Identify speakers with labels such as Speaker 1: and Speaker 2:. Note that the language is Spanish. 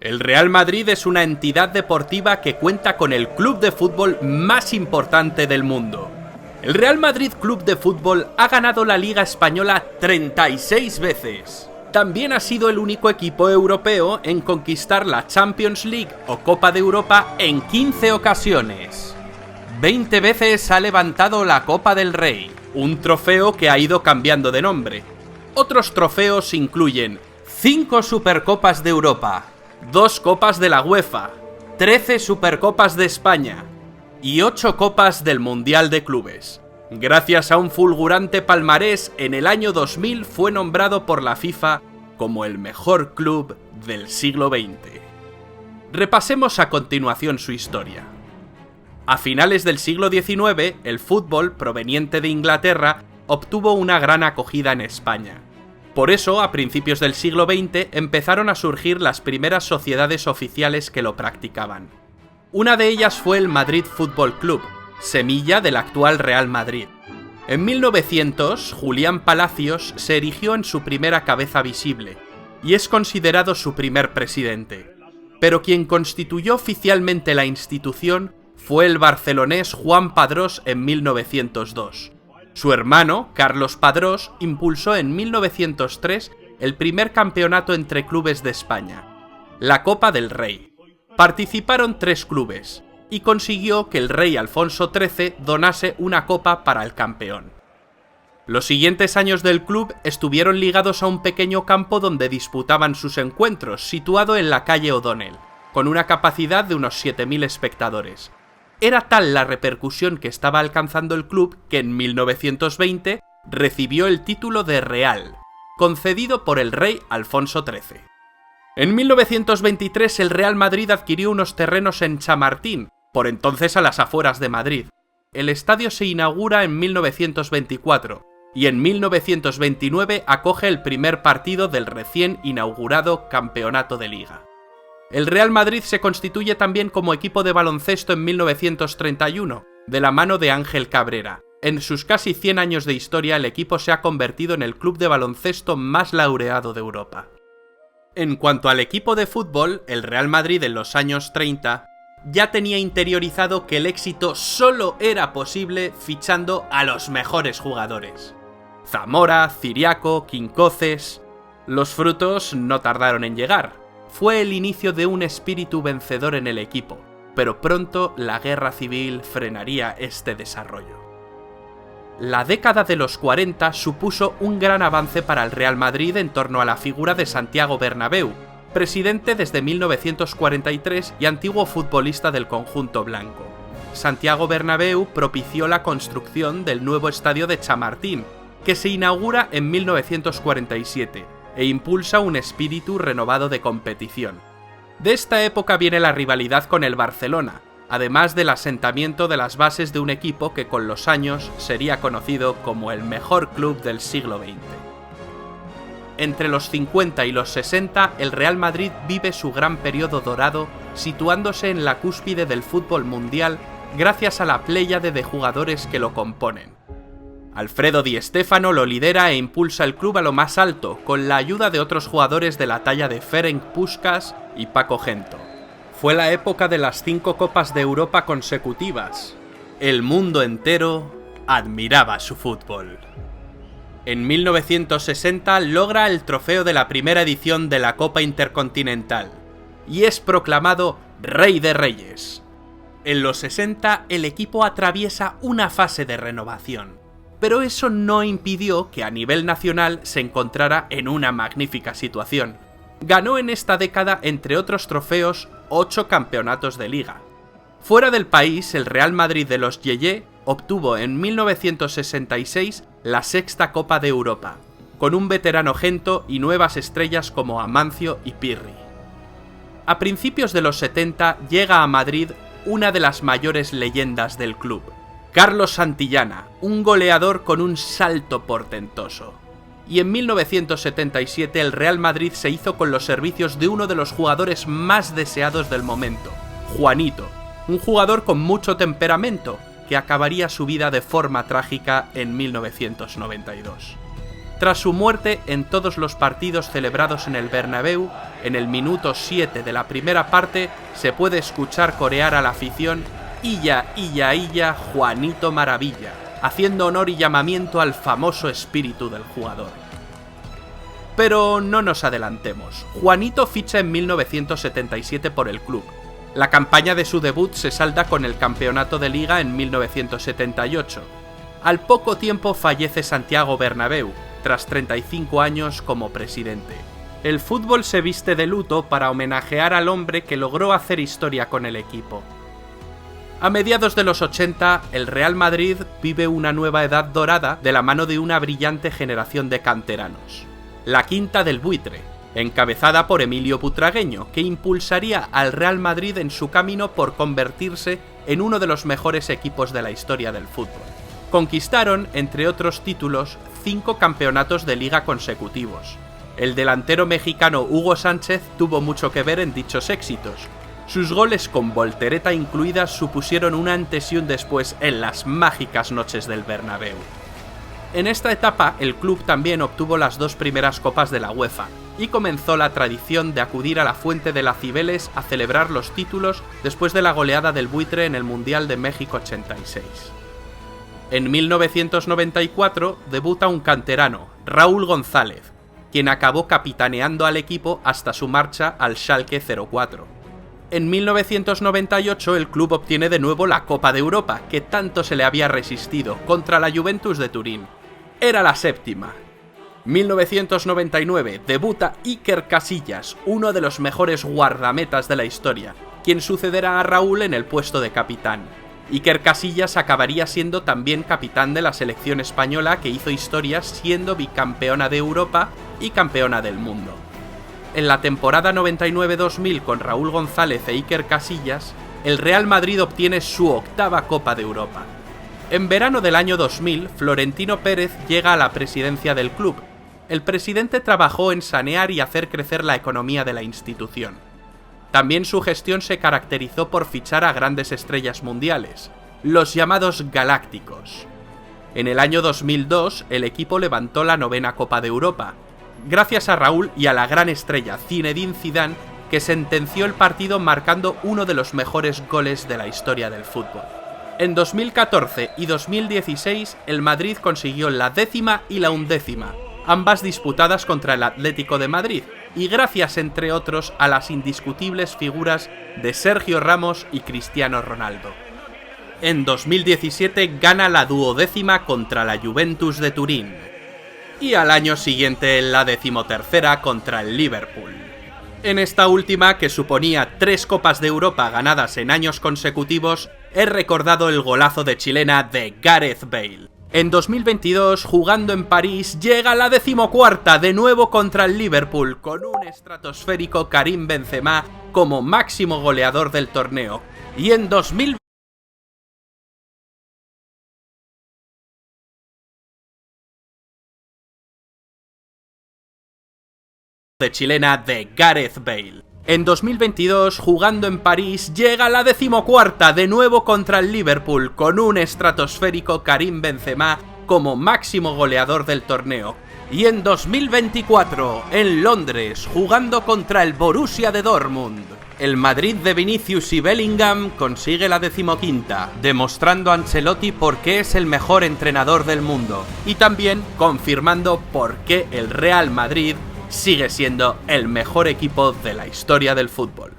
Speaker 1: El Real Madrid es una entidad deportiva que cuenta con el club de fútbol más importante del mundo. El Real Madrid Club de Fútbol ha ganado la Liga Española 36 veces. También ha sido el único equipo europeo en conquistar la Champions League o Copa de Europa en 15 ocasiones. 20 veces ha levantado la Copa del Rey, un trofeo que ha ido cambiando de nombre. Otros trofeos incluyen 5 Supercopas de Europa, 2 Copas de la UEFA, 13 Supercopas de España y 8 Copas del Mundial de Clubes. Gracias a un fulgurante palmarés, en el año 2000 fue nombrado por la FIFA como el mejor club del siglo XX. Repasemos a continuación su historia. A finales del siglo XIX, el fútbol, proveniente de Inglaterra, obtuvo una gran acogida en España. Por eso, a principios del siglo XX, empezaron a surgir las primeras sociedades oficiales que lo practicaban. Una de ellas fue el Madrid Fútbol Club, semilla del actual Real Madrid. En 1900, Julián Palacios se erigió en su primera cabeza visible, y es considerado su primer presidente. Pero quien constituyó oficialmente la institución fue el barcelonés Juan Padrós en 1902. Su hermano, Carlos Padrós, impulsó en 1903 el primer campeonato entre clubes de España, la Copa del Rey. Participaron 3 clubes, y consiguió que el rey Alfonso XIII donase una copa para el campeón. Los siguientes años del club estuvieron ligados a un pequeño campo donde disputaban sus encuentros, situado en la calle O'Donnell, con una capacidad de unos 7.000 espectadores. Era tal la repercusión que estaba alcanzando el club que en 1920 recibió el título de Real, concedido por el rey Alfonso XIII. En 1923 el Real Madrid adquirió unos terrenos en Chamartín, por entonces a las afueras de Madrid. El estadio se inaugura en 1924 y en 1929 acoge el primer partido del recién inaugurado Campeonato de Liga. El Real Madrid se constituye también como equipo de baloncesto en 1931, de la mano de Ángel Cabrera. En sus casi 100 años de historia, el equipo se ha convertido en el club de baloncesto más laureado de Europa. En cuanto al equipo de fútbol, el Real Madrid en los años 30 ya tenía interiorizado que el éxito solo era posible fichando a los mejores jugadores. Zamora, Ciriaco, Quincoces... Los frutos no tardaron en llegar. Fue el inicio de un espíritu vencedor en el equipo, pero pronto la guerra civil frenaría este desarrollo. La década de los 40 supuso un gran avance para el Real Madrid en torno a la figura de Santiago Bernabéu, presidente desde 1943 y antiguo futbolista del conjunto blanco. Santiago Bernabéu propició la construcción del nuevo estadio de Chamartín, que se inaugura en 1947, e impulsa un espíritu renovado de competición. De esta época viene la rivalidad con el Barcelona, además del asentamiento de las bases de un equipo que con los años sería conocido como el mejor club del siglo XX. Entre los 50 y los 60, el Real Madrid vive su gran periodo dorado, situándose en la cúspide del fútbol mundial gracias a la pléyade de jugadores que lo componen. Alfredo Di Stéfano lo lidera e impulsa el club a lo más alto, con la ayuda de otros jugadores de la talla de Ferenc Puskás y Paco Gento. Fue la época de las 5 Copas de Europa consecutivas. El mundo entero admiraba su fútbol. En 1960 logra el trofeo de la primera edición de la Copa Intercontinental y es proclamado Rey de Reyes. En los 60 el equipo atraviesa una fase de renovación, pero eso no impidió que a nivel nacional se encontrara en una magnífica situación. Ganó en esta década, entre otros trofeos, 8 campeonatos de liga. Fuera del país, el Real Madrid de los Yeye obtuvo en 1966 la 6ª Copa de Europa, con un veterano Gento y nuevas estrellas como Amancio y Pirri. A principios de los 70 llega a Madrid una de las mayores leyendas del club, Carlos Santillana, un goleador con un salto portentoso. Y en 1977 el Real Madrid se hizo con los servicios de uno de los jugadores más deseados del momento, Juanito, un jugador con mucho temperamento, que acabaría su vida de forma trágica en 1992. Tras su muerte, en todos los partidos celebrados en el Bernabéu, en el minuto 7 de la primera parte, se puede escuchar corear a la afición "Illa, Illa, Illa, Juanito Maravilla", haciendo honor y llamamiento al famoso espíritu del jugador. Pero no nos adelantemos. Juanito ficha en 1977 por el club. La campaña de su debut se salda con el campeonato de Liga en 1978. Al poco tiempo fallece Santiago Bernabéu, tras 35 años como presidente. El fútbol se viste de luto para homenajear al hombre que logró hacer historia con el equipo. A mediados de los 80, el Real Madrid vive una nueva edad dorada de la mano de una brillante generación de canteranos. La Quinta del Buitre, encabezada por Emilio Butragueño, que impulsaría al Real Madrid en su camino por convertirse en uno de los mejores equipos de la historia del fútbol. Conquistaron, entre otros títulos, 5 campeonatos de liga consecutivos. El delantero mexicano Hugo Sánchez tuvo mucho que ver en dichos éxitos. Sus goles con voltereta incluidas supusieron un antes y un después en las mágicas noches del Bernabéu. En esta etapa, el club también obtuvo las 2 primeras copas de la UEFA, y comenzó la tradición de acudir a la Fuente de las Cibeles a celebrar los títulos después de la goleada del Buitre en el Mundial de México 86. En 1994 debuta un canterano, Raúl González, quien acabó capitaneando al equipo hasta su marcha al Schalke 04. En 1998 el club obtiene de nuevo la Copa de Europa, que tanto se le había resistido, contra la Juventus de Turín. Era la 7ª. 1999 debuta Iker Casillas, uno de los mejores guardametas de la historia, quien sucederá a Raúl en el puesto de capitán. Iker Casillas acabaría siendo también capitán de la selección española, que hizo historia siendo bicampeona de Europa y campeona del mundo. En la temporada 99-2000 con Raúl González e Iker Casillas, el Real Madrid obtiene su 8ª Copa de Europa. En verano del año 2000, Florentino Pérez llega a la presidencia del club. El presidente trabajó en sanear y hacer crecer la economía de la institución. También su gestión se caracterizó por fichar a grandes estrellas mundiales, los llamados galácticos. En el año 2002, el equipo levantó la 9ª Copa de Europa, gracias a Raúl y a la gran estrella Zinedine Zidane, que sentenció el partido marcando uno de los mejores goles de la historia del fútbol. En 2014 y 2016, el Madrid consiguió la 10ª y la 11ª, ambas disputadas contra el Atlético de Madrid, y gracias, entre otros, a las indiscutibles figuras de Sergio Ramos y Cristiano Ronaldo. En 2017 gana la 12ª contra la Juventus de Turín, y al año siguiente la 13ª contra el Liverpool. En esta última, que suponía 3 Copas de Europa ganadas en años consecutivos, es recordado el golazo de chilena de Gareth Bale. En 2022, jugando en París, llega la 14ª de nuevo contra el Liverpool, con un estratosférico Karim Benzema como máximo goleador del torneo. Y en 2020 de chilena de Gareth Bale. En 2022, jugando en París, llega la 14ª de nuevo contra el Liverpool, con un estratosférico Karim Benzema como máximo goleador del torneo. Y en 2024, en Londres, jugando contra el Borussia de Dortmund, el Madrid de Vinicius y Bellingham consigue la 15ª, demostrando a Ancelotti por qué es el mejor entrenador del mundo, y también confirmando por qué el Real Madrid sigue siendo el mejor equipo de la historia del fútbol.